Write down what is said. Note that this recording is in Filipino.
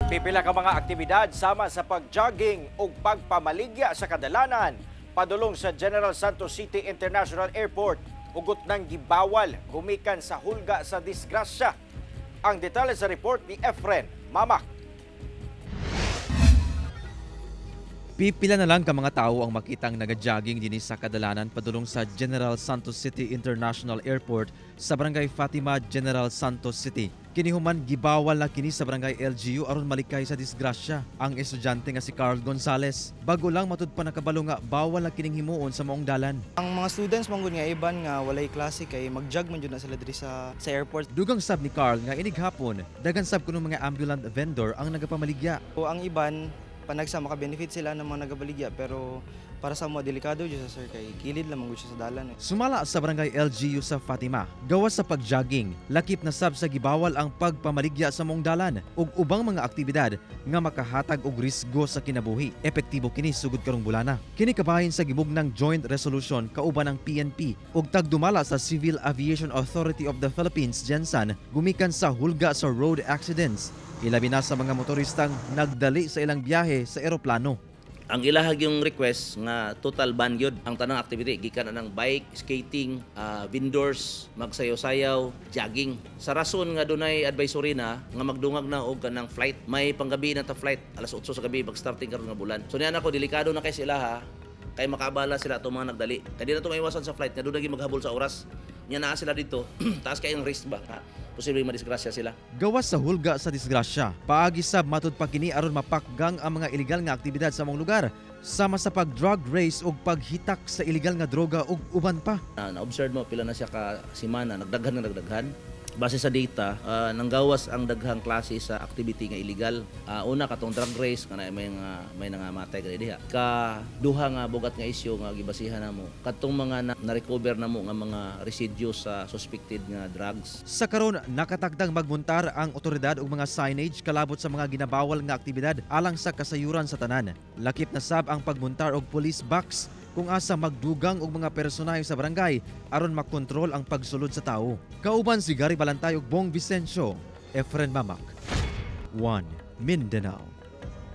Pipila ka mga aktibidad sama sa pag-jogging ug pagpamaligya sa kadalanan padulong sa General Santos City International Airport. Hugot ng gibawal gumikan sa hulga sa disgrasya. Ang detalye sa report ni Efren Mamak. Pipila na lang ka mga tao ang makitang nag-jogging din sa kadalanan padulong sa General Santos City International Airport sa Barangay Fatima, General Santos City. Kinihuman gibawal na kini sa Barangay LGU aron malikay sa disgrasya ang estudyante nga si Carl Gonzales. Bago lang matud pa nakabalo nga bawal na kining himuon sa maong dalan. Ang mga students manggod nga iban nga walay klase kay mag-jog man jud na sila diri sa airport. Dugang sab ni Carl nga inig hapon, dagan sab kuno mga ambulant vendor ang nagapamaligya. O ang iban panagsa maka-benefit sila ng mga nagabaligya pero para sa mga delikado jud sa sir kay kilid lamang gud siya sa dalan. Sumala sa Barangay LGU sa Fatima, gawas sa pag-jogging, lakip na sab sa gibawal ang pagpamaligya sa mong dalan ug ubang mga aktibidad nga makahatag og risgo sa kinabuhi. Epektibo kini sugod karong bulana. Kini kabahin sa gibugnang joint resolution kauban ng PNP ug tagdumala sa Civil Aviation Authority of the Philippines GENSAN gumikan sa hulga sa road accidents. Ilabi na sa mga motoristang nagdali sa ilang biyahe sa eroplano. Ang ilahag yung request nga total ban yun ang tanang activity gikan na ng bike, skating, vendors, magsayaw-sayaw, jogging. Sa rason nga dunay advisory na nga magdungag na og kanang flight. May panggabi na ta flight alas 8 sa gabi mag-starting karon nga bulan. So niya nako delikado na kay sila ha. Kay makabala sila itong mga nagdali. Kaya di na ito maiwasan sa flight nga doon naging maghabol sa oras. Niya naa sila dito. Taas kayong risk ba? Ha? Posibleng madisgrasya sila. Gawas sa hulga sa disgrasya, paagi sab matud pa kini aron mapakgang ang mga iligal nga aktibidad sa mong lugar, sama sa pag-drug race ug paghitak sa iligal nga droga ug uban pa. Na-observe mo pila na siya ka semana nagdaghan. Base sa data, nanggawas ang daghang klase sa activity nga illegal. Una katong drug race kana may nangamatay kani diha. Duha nga bugat nga isyu nga gibasihan namo. Katong mga na-recover namo nga mga residues sa suspected nga drugs. Sa karon nakatagdang magbuntar ang otoridad ug mga signage kalabot sa mga ginabawal nga aktibidad alang sa kasayuran sa tanan. Lakip na sab ang pagbuntar og police box kung asa magdugang og mga personahe sa barangay aron makontrol ang pagsulod sa tao. Kauban si Gary Balantay ug Bong Vicencio, Efren Mamak, 1 Mindanao.